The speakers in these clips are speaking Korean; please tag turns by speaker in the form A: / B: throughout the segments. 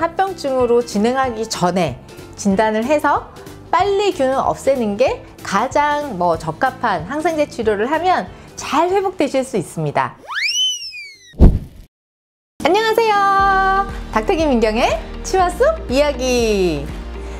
A: 합병증으로 진행하기 전에 진단을 해서 빨리 균을 없애는 게 가장 적합한 항생제 치료를 하면 잘 회복되실 수 있습니다. 안녕하세요. 닥터 김민경의 치과 속 이야기.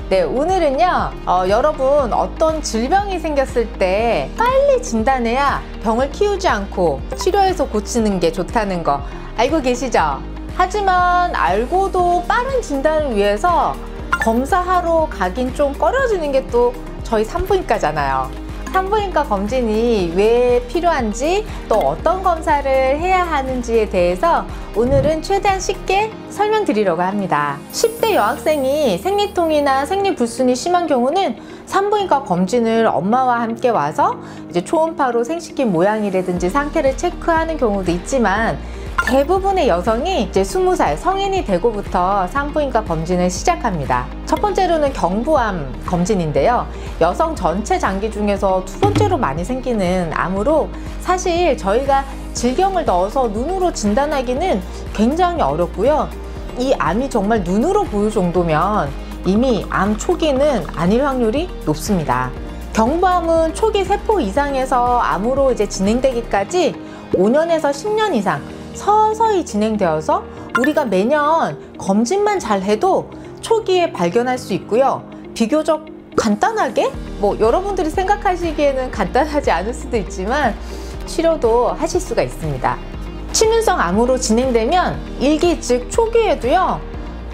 A: 네, 오늘은요 여러분 어떤 질병이 생겼을 때 빨리 진단해야 병을 키우지 않고 치료해서 고치는 게 좋다는 거 알고 계시죠? 하지만 알고도 빠른 진단을 위해서 검사하러 가긴 좀 꺼려지는 게 또 저희 산부인과잖아요. 산부인과 검진이 왜 필요한지, 또 어떤 검사를 해야 하는지에 대해서 오늘은 최대한 쉽게 설명드리려고 합니다. 10대 여학생이 생리통이나 생리불순이 심한 경우는 산부인과 검진을 엄마와 함께 와서 이제 초음파로 생식기 모양이라든지 상태를 체크하는 경우도 있지만, 대부분의 여성이 이제 20살 성인이 되고부터 산부인과 검진을 시작합니다. 첫 번째로는 경부암 검진인데요. 여성 전체 장기 중에서 두 번째로 많이 생기는 암으로 사실 저희가 질경을 넣어서 눈으로 진단하기는 굉장히 어렵고요. 이 암이 정말 눈으로 보일 정도면 이미 암 초기는 아닐 확률이 높습니다. 경부암은 초기 세포 이상에서 암으로 이제 진행되기까지 5년에서 10년 이상 서서히 진행되어서 우리가 매년 검진만 잘 해도 초기에 발견할 수 있고요. 비교적 간단하게, 여러분들이 생각하시기에는 간단하지 않을 수도 있지만 치료도 하실 수가 있습니다. 치문성 암으로 진행되면 일기 즉 초기에도요,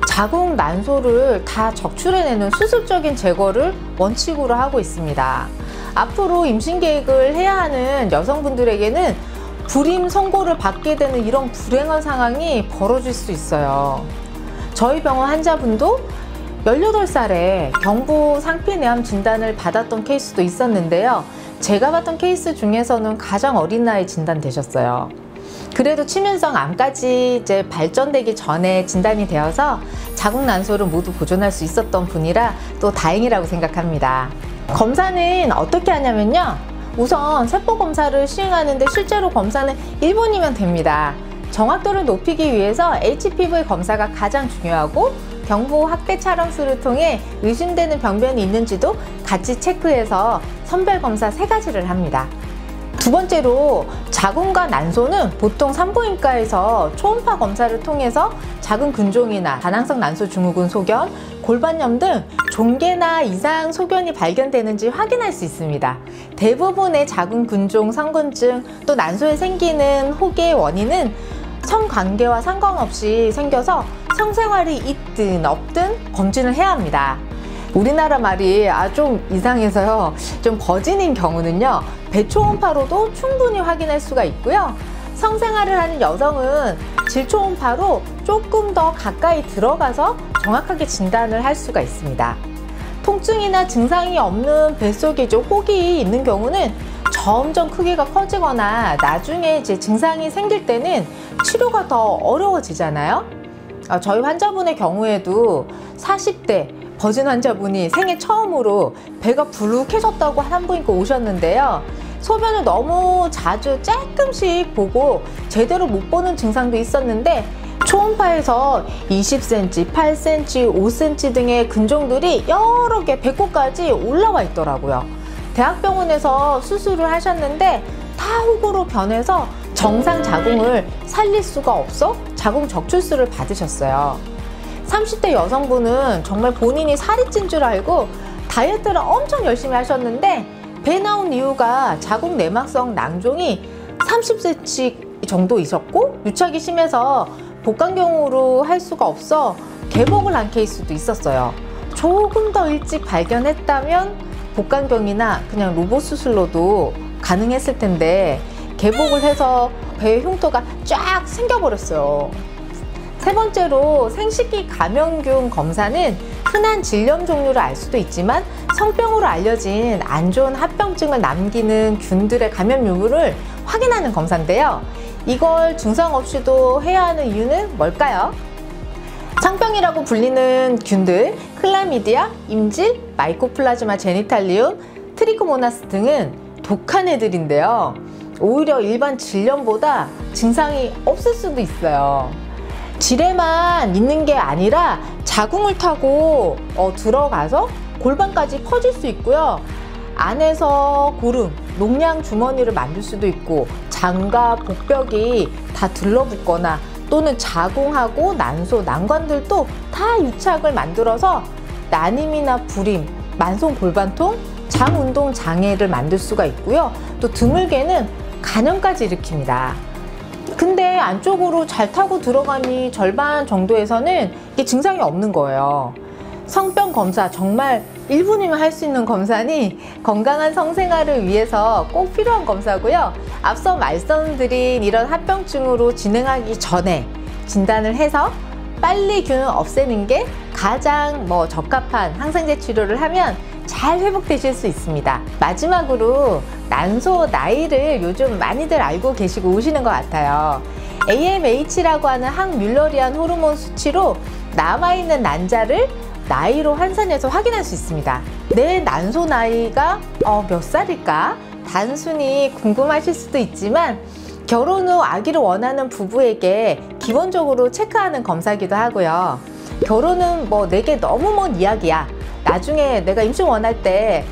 A: 자궁 난소를 다 적출해내는 수술적인 제거를 원칙으로 하고 있습니다. 앞으로 임신 계획을 해야 하는 여성분들에게는 불임 선고를 받게 되는 이런 불행한 상황이 벌어질 수 있어요. 저희 병원 환자분도 18살에 경부 상피내암 진단을 받았던 케이스도 있었는데요. 제가 봤던 케이스 중에서는 가장 어린 나이에 진단되셨어요. 그래도 치문성 암까지 이제 발전되기 전에 진단이 되어서 자궁 난소를 모두 보존할 수 있었던 분이라 또 다행이라고 생각합니다. 검사는 어떻게 하냐면요, 우선 세포 검사를 시행하는데 실제로 검사는 1분이면 됩니다. 정확도를 높이기 위해서 HPV 검사가 가장 중요하고, 경부 확대 촬영술을 통해 의심되는 병변이 있는지도 같이 체크해서 선별 검사 3가지를 합니다. 두 번째로 자궁과 난소는 보통 산부인과에서 초음파 검사를 통해서 자궁 근종이나 다낭성 난소 증후군 소견, 골반염 등 종괴나 이상 소견이 발견되는지 확인할 수 있습니다. 대부분의 자궁 근종 성근증, 또 난소에 생기는 혹의 원인은 성관계와 상관없이 생겨서 성생활이 있든 없든 검진을 해야 합니다. 우리나라 말이 좀 이상해서요, 좀 거진인 경우는요, 배초음파로도 충분히 확인할 수가 있고요. 성생활을 하는 여성은 질초음파로 조금 더 가까이 들어가서 정확하게 진단을 할 수가 있습니다. 통증이나 증상이 없는 뱃속에 혹이 있는 경우는 점점 크기가 커지거나 나중에 이제 증상이 생길 때는 치료가 더 어려워지잖아요. 저희 환자분의 경우에도 40대 버진 환자분이 생애 처음으로 배가 불룩해졌다고 산부인과 오셨는데요. 소변을 너무 자주 조금씩 보고 제대로 못 보는 증상도 있었는데, 초음파에서 20cm, 8cm, 5cm 등의 근종들이 여러 개 배꼽까지 올라와 있더라고요. 대학병원에서 수술을 하셨는데 다 혹으로 변해서 정상 자궁을 살릴 수가 없어 자궁 적출술을 받으셨어요. 30대 여성분은 정말 본인이 살이 찐 줄 알고 다이어트를 엄청 열심히 하셨는데, 배 나온 이유가 자궁 내막성 낭종이 30cm 정도 있었고 유착이 심해서 복강경으로 할 수가 없어 개복을 한 케이스도 있었어요. 조금 더 일찍 발견했다면 복강경이나 그냥 로봇 수술로도 가능했을 텐데 개복을 해서 배 흉터가 쫙 생겨버렸어요. 세 번째로 생식기 감염균 검사는 흔한 질염 종류를 알 수도 있지만 성병으로 알려진 안 좋은 합병증을 남기는 균들의 감염 유무를 확인하는 검사인데요. 이걸 증상 없이도 해야 하는 이유는 뭘까요? 성병이라고 불리는 균들, 클라미디아, 임질, 마이코플라즈마 제니탈리움, 트리코모나스 등은 독한 애들인데요. 오히려 일반 질염보다 증상이 없을 수도 있어요. 질에만 있는 게 아니라 자궁을 타고 들어가서 골반까지 퍼질 수 있고요. 안에서 고름, 농양 주머니를 만들 수도 있고 장과 복벽이 다 들러붙거나 또는 자궁하고 난소, 난관들도 다 유착을 만들어서 난임이나 불임, 만성 골반통, 장운동 장애를 만들 수가 있고요. 또 드물게는 간염까지 일으킵니다. 근데 안쪽으로 잘 타고 들어가니 절반 정도에서는 이게 증상이 없는 거예요. 성병 검사, 정말 1분이면 할 수 있는 검사니 건강한 성생활을 위해서 꼭 필요한 검사고요. 앞서 말씀드린 이런 합병증으로 진행하기 전에 진단을 해서 빨리 균을 없애는 게 가장 적합한 항생제 치료를 하면 잘 회복되실 수 있습니다. 마지막으로 난소 나이를 요즘 많이들 알고 계시고 오시는 것 같아요. AMH라고 하는 항뮬러리안 호르몬 수치로 남아있는 난자를 나이로 환산해서 확인할 수 있습니다. 내 난소 나이가 몇 살일까? 단순히 궁금하실 수도 있지만 결혼 후 아기를 원하는 부부에게 기본적으로 체크하는 검사기도 하고요. 결혼은 내게 너무 먼 이야기야. 나중에 내가 임신 원할 때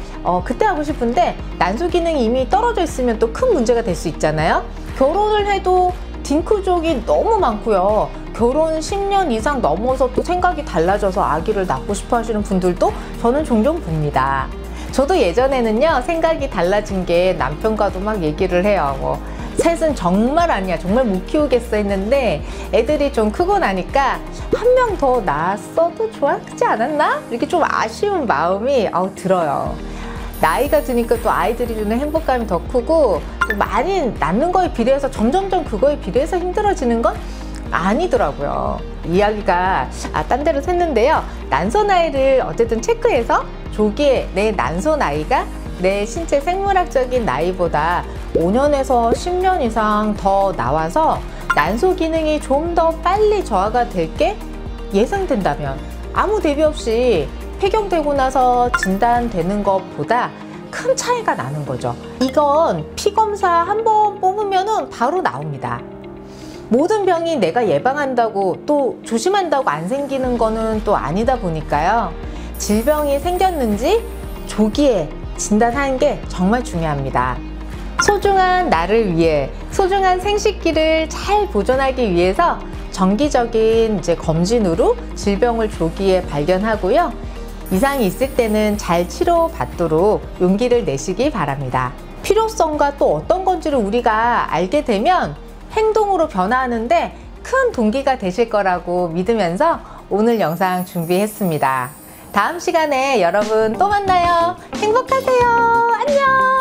A: 그때 하고 싶은데 난소 기능이 이미 떨어져 있으면 또 큰 문제가 될 수 있잖아요. 결혼을 해도 딩크족이 너무 많고요. 결혼 10년 이상 넘어서 또 생각이 달라져서 아기를 낳고 싶어 하시는 분들도 저는 종종 봅니다. 저도 예전에는요, 생각이 달라진 게 남편과도 막 얘기를 해요. 셋은 정말 아니야, 정말 못 키우겠어 했는데 애들이 좀 크고 나니까 한 명 더 낳았어도 좋았지 않았나? 이렇게 좀 아쉬운 마음이 들어요. 나이가 드니까 또 아이들이 주는 행복감이 더 크고 많이 낳는 거에 비례해서 점점점 그거에 비례해서 힘들어지는 건 아니더라고요. 이야기가 딴 데로 샜는데요. 난소 나이를 어쨌든 체크해서 조기에 내 난소 나이가 내 신체 생물학적인 나이보다 5년에서 10년 이상 더 나와서 난소 기능이 좀 더 빨리 저하가 될 게 예상된다면 아무 대비 없이 폐경되고 나서 진단되는 것보다 큰 차이가 나는 거죠. 이건 피검사 한번 뽑으면 바로 나옵니다. 모든 병이 내가 예방한다고 또 조심한다고 안 생기는 거는 또 아니다 보니까요. 질병이 생겼는지 조기에 진단하는 게 정말 중요합니다. 소중한 나를 위해, 소중한 생식기를 잘 보존하기 위해서 정기적인 검진으로 질병을 조기에 발견하고요. 이상이 있을 때는 잘 치료받도록 용기를 내시기 바랍니다. 필요성과 또 어떤 건지를 우리가 알게 되면 행동으로 변화하는데 큰 동기가 되실 거라고 믿으면서 오늘 영상 준비했습니다. 다음 시간에 여러분 또 만나요. 행복하세요. 안녕.